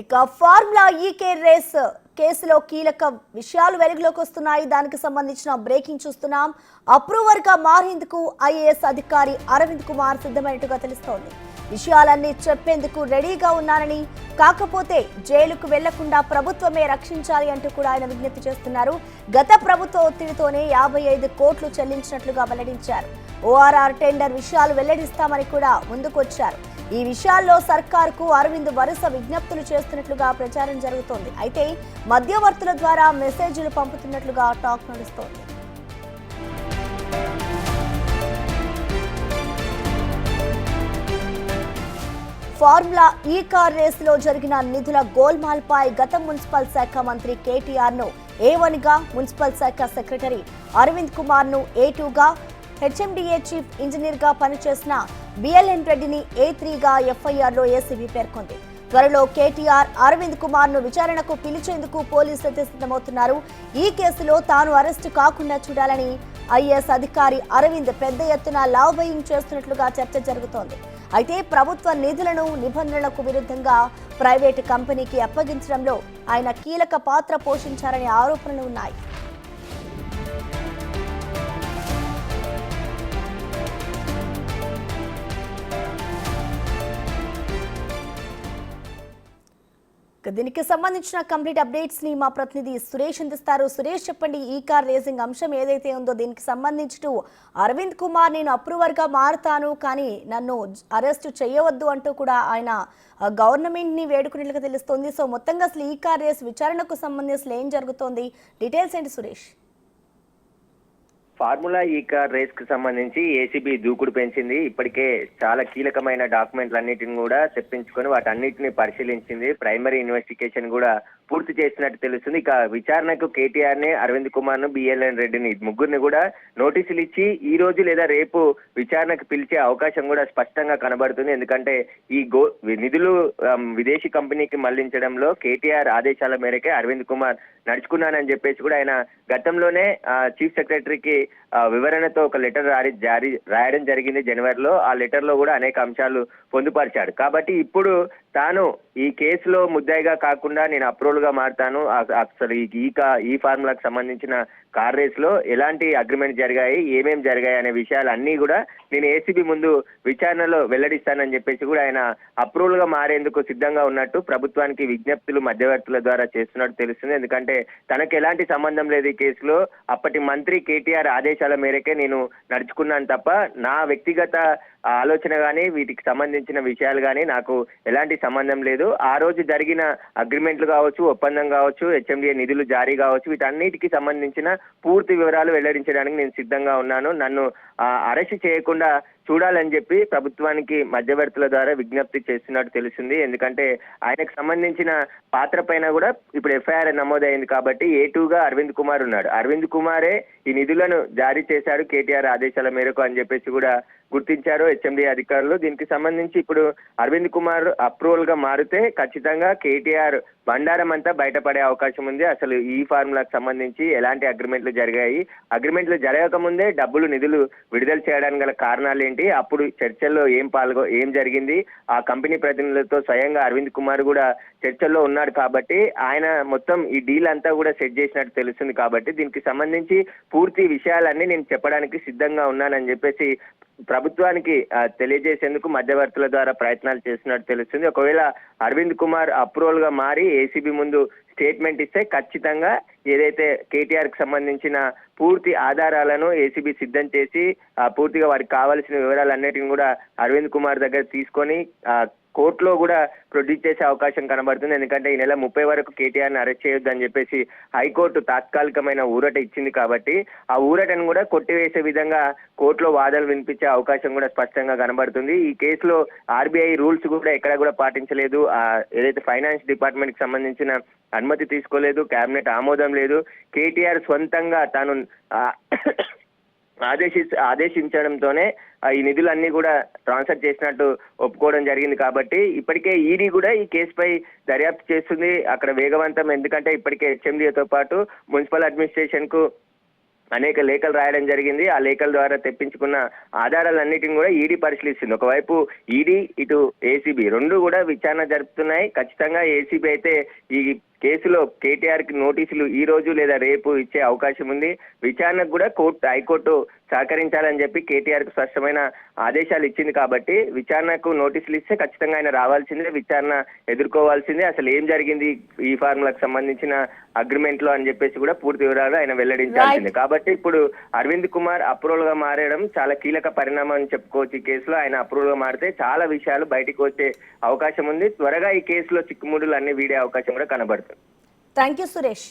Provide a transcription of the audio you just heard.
ఇక formula ఈకే race కేసులో కీలక విషయాలు వెలుగులోకి వస్తున్నాయి. దానికి సంబంధించిన బ్రేకింగ్ చూస్తున్నాం. అప్రూవర్ గా మారేందుకు ఐఏఎస్ అధికారి అరవింద్ కుమార్ సిద్ధమైనట్టుగా తెలుస్తోంది. విషయాలన్నీ చెప్పేందుకు రెడీగా ఉన్నారని, కాకపోతే జైలుకు వెళ్లకుండా ప్రభుత్వమే రక్షించాలి అంటూ కూడా ఆయన విజ్ఞప్తి చేస్తున్నారు. గత ప్రభుత్వ ఒత్తిడితోనే 55 కోట్లు చెల్లించినట్లుగా వెల్లడించారు. ఓఆర్ఆర్ టెండర్ విషయాలు వెల్లడిస్తామని కూడా ముందుకొచ్చారు. ఈ విషయాల్లో సర్కార్కు అరవింద్ వరుస విజ్ఞప్తులు చేస్తున్నట్లుగా ప్రచారం జరుగుతోంది. అయితే మధ్యవర్తుల ద్వారా మెసేజ్లు పంపుతున్నట్లుగా టాక్ నడుస్తోంది. ఫార్ములా ఈ కార్ రేసులో జరిగిన నిధుల గోల్మాల్ పై గత మున్సిపల్ శాఖ మంత్రి కేటీఆర్ ను A1 గా, మున్సిపల్ శాఖ సెక్రటరీ అరవింద్ కుమార్ ను A2 గా, హెచ్ఎండిఏ చీఫ్ ఇంజనీర్ గా పనిచేసిన బిఎల్ఎన్ రెడ్డిని A3 గా ఎఫ్ఐఆర్ లో ఏసీబీ పేర్కొంది. త్వరలో కేటీఆర్ అరవింద్ కుమార్ ను విచారణకు పిలిచేందుకు పోలీసులు సిద్ధమవుతున్నారు. ఈ కేసులో తాను అరెస్టు కాకుండా చూడాలని ఐఏఎస్ అధికారి అరవింద్ పెద్ద ఎత్తున లాబయింగ్ చేస్తున్నట్లుగా చర్చ జరుగుతోంది. అయితే ప్రభుత్వ నిధులను నిబంధనలకు విరుద్ధంగా ప్రైవేటు కంపెనీకి అప్పగించడంలో ఆయన కీలక పాత్ర పోషించారనే ఆరోపణలు ఉన్నాయి. దీనికి సంబంధించిన కంప్లీట్ అప్డేట్స్ ని మా ప్రతినిధి సురేష్ అందిస్తారు. సురేష్, చెప్పండి, ఈ కార్ రేసింగ్ అంశం ఏదైతే ఉందో దీనికి సంబంధించి అరవింద్ కుమార్ నేను అప్రూవర్ గా మారుతాను, కానీ నన్ను అరెస్ట్ చేయవద్దు అంటూ కూడా ఆయన గవర్నమెంట్ ని వేడుకున్నట్లుగా తెలుస్తోంది. సో మొత్తంగా అసలు ఈ కార్ రేస్ విచారణకు సంబంధించి ఏం జరుగుతోంది, డీటెయిల్స్ ఏంటి సురేష్? ఫార్ములా ఈ కార్ రేస్ కు సంబంధించి ఏసీబీ దూకుడు పెంచింది. ఇప్పటికే చాలా కీలకమైన డాక్యుమెంట్లన్నిటిని కూడా తెప్పించుకొని వాటన్నిటిని పరిశీలించింది. ప్రైమరీ ఇన్వెస్టిగేషన్ కూడా పూర్తి చేసినట్టు తెలుస్తుంది. ఇక విచారణకు కేటీఆర్ ని, అరవింద్ కుమార్ ను, బిఎల్ఎన్ రెడ్డిని ముగ్గురిని కూడా నోటీసులు ఇచ్చి ఈ రోజు లేదా రేపు విచారణకు పిలిచే అవకాశం కూడా స్పష్టంగా కనబడుతుంది. ఎందుకంటే ఈ నిధులు విదేశీ కంపెనీకి మళ్లించడంలో కేటీఆర్ ఆదేశాల మేరకే అరవింద్ కుమార్ నడుచుకున్నానని చెప్పేసి కూడా ఆయన గతంలోనే చీఫ్ సెక్రటరీకి వివరణతో ఒక లెటర్ రాయడం జరిగింది జనవరిలో. ఆ లెటర్ లో కూడా అనేక అంశాలు పొందుపరిచాడు. కాబట్టి ఇప్పుడు తాను ఈ కేసులో ముద్దాయిగా కాకుండా నేను అప్రూవల్ గా మారుతాను, అసలు ఈ ఫార్ములాకు సంబంధించిన కార్ రేస్ లో ఎలాంటి అగ్రిమెంట్ జరిగాయి, ఏమేం జరిగాయి అనే విషయాలన్నీ కూడా నేను ఏసీబీ ముందు విచారణలో వెల్లడిస్తానని చెప్పేసి కూడా ఆయన అప్రూవల్ గా మారేందుకు సిద్ధంగా ఉన్నట్టు ప్రభుత్వానికి విజ్ఞప్తులు మధ్యవర్తుల ద్వారా చేస్తున్నట్టు తెలుస్తుంది. ఎందుకంటే తనకు ఎలాంటి సంబంధం లేదు ఈ కేసులో. అప్పటి మంత్రి కేటీఆర్ ఆదేశాల మేరకే నేను నడుచుకున్నాను తప్ప నా వ్యక్తిగత ఆలోచన కానీ వీటికి సంబంధించిన విషయాలు కానీ నాకు ఎలాంటి సంబంధం లేదు. ఆ రోజు జరిగిన అగ్రిమెంట్లు కావచ్చు, ఒప్పందం కావచ్చు, హెచ్ఎండిఏ నిధులు జారీ కావచ్చు, వీటన్నిటికీ సంబంధించిన పూర్తి వివరాలు వెల్లడించడానికి నేను సిద్ధంగా ఉన్నాను. నన్ను అరెస్ట్ చేయకుండా చూడాలని చెప్పి ప్రభుత్వానికి మధ్యవర్తుల ద్వారా విజ్ఞప్తి చేస్తున్నట్టు తెలిసింది. ఎందుకంటే ఆయనకు సంబంధించిన పాత్ర పైన కూడా ఇప్పుడు ఎఫ్ఐఆర్ నమోదైంది. కాబట్టి A2 గా అరవింద్ కుమార్ ఉన్నాడు. అరవింద్ కుమారే ఈ నిధులను జారీ చేశాడు కేటీఆర్ ఆదేశాల మేరకు అని చెప్పేసి కూడా గుర్తించారు హెచ్ఎండిఏ అధికారులు. దీనికి సంబంధించి ఇప్పుడు అరవింద్ కుమార్ అప్రూవల్ గా మారితే ఖచ్చితంగా కేటీఆర్ బండారం అంతా బయటపడే అవకాశం ఉంది. అసలు ఈ ఫార్ములాకు సంబంధించి ఎలాంటి అగ్రిమెంట్లు జరిగాయి, అగ్రిమెంట్లు జరగక ముందే నిధులు విడుదల చేయడానికి గల కారణాలు ఏంటి, అప్పుడు చర్చల్లో ఏం జరిగింది, ఆ కంపెనీ ప్రతినిధులతో స్వయంగా అరవింద్ కుమార్ కూడా చర్చల్లో ఉన్నాడు. కాబట్టి ఆయన మొత్తం ఈ డీల్ అంతా కూడా సెట్ చేసినట్టు తెలుస్తుంది. కాబట్టి దీనికి సంబంధించి పూర్తి విషయాలన్నీ నేను చెప్పడానికి సిద్ధంగా ఉన్నానని చెప్పేసి ప్రభుత్వానికి తెలియజేసేందుకు మధ్యవర్తుల ద్వారా ప్రయత్నాలు చేస్తున్నట్టు తెలుస్తుంది. ఒకవేళ అరవింద్ కుమార్ అప్రూవల్ గా మారి ఏసీబీ ముందు స్టేట్మెంట్ ఇస్తే ఖచ్చితంగా ఏదైతే కేటీఆర్ కి సంబంధించిన పూర్తి ఆధారాలను ఏసీబీ సిద్ధం చేసి పూర్తిగా వారికి కావాల్సిన వివరాలన్నిటిని కూడా అరవింద్ కుమార్ దగ్గర తీసుకొని కోర్టులో కూడా ప్రొడ్యూస్ చేసే అవకాశం కనబడుతుంది. ఎందుకంటే ఈ నెల 30 వరకు కేటీఆర్ ని అరెస్ట్ చేయొద్దని చెప్పేసి హైకోర్టు తాత్కాలికమైన ఊరట ఇచ్చింది. కాబట్టి ఆ ఊరటను కూడా కొట్టివేసే విధంగా కోర్టులో వాదనలు వినిపించే అవకాశం కూడా స్పష్టంగా కనబడుతుంది. ఈ కేసులో ఆర్బీఐ రూల్స్ కూడా ఎక్కడ కూడా పాటించలేదు. ఏదైతే ఫైనాన్స్ డిపార్ట్మెంట్ కి సంబంధించిన అనుమతి తీసుకోలేదు, కేబినెట్ ఆమోదం లేదు. కేటీఆర్ స్వంతంగా తాను ఆదేశించడంతోనే ఈ నిధులన్నీ కూడా ట్రాన్స్ఫర్ చేసినట్టు ఒప్పుకోవడం జరిగింది. కాబట్టి ఇప్పటికే ఈడీ కూడా ఈ కేసుపై దర్యాప్తు చేస్తుంది. అక్కడ వేగవంతం, ఎందుకంటే ఇప్పటికే హెచ్ఎండిఏతో పాటు మున్సిపల్ అడ్మినిస్ట్రేషన్ కు అనేక లేఖలు రాయడం జరిగింది. ఆ లేఖల ద్వారా తెప్పించుకున్న ఆధారాలన్నిటిని కూడా ఈడీ పరిశీలిస్తుంది. ఒకవైపు ఈడీ, ఇటు ఏసీబీ రెండు కూడా విచారణ జరుపుతున్నాయి. ఖచ్చితంగా ఏసీబీ అయితే ఈ కేసులో కేటీఆర్ కి నోటీసులు ఈ రోజు లేదా రేపు ఇచ్చే అవకాశం ఉంది. విచారణకు కూడా హైకోర్టు సహకరించాలని చెప్పి కేటీఆర్ కు స్పష్టమైన ఆదేశాలు ఇచ్చింది. కాబట్టి విచారణకు నోటీసులు ఇస్తే ఖచ్చితంగా ఆయన రావాల్సిందే, విచారణ ఎదుర్కోవాల్సిందే. అసలు ఏం జరిగింది ఈ ఫార్ములాకు సంబంధించిన అగ్రిమెంట్ లో అని చెప్పేసి కూడా పూర్తి వివరాలు ఆయన వెల్లడించాల్సిందే. కాబట్టి ఇప్పుడు అరవింద్ కుమార్ అప్రూవల్ గా మారడం చాలా కీలక పరిణామం అని చెప్పుకోవచ్చు. ఈ కేసులో ఆయన అప్రూవల్ గా మారితే చాలా విషయాలు బయటకు వచ్చే అవకాశం ఉంది. త్వరగా ఈ కేసులో చిక్కుముడులు అన్ని వీడే అవకాశం కూడా కనబడుతుంది. Thank you Suresh.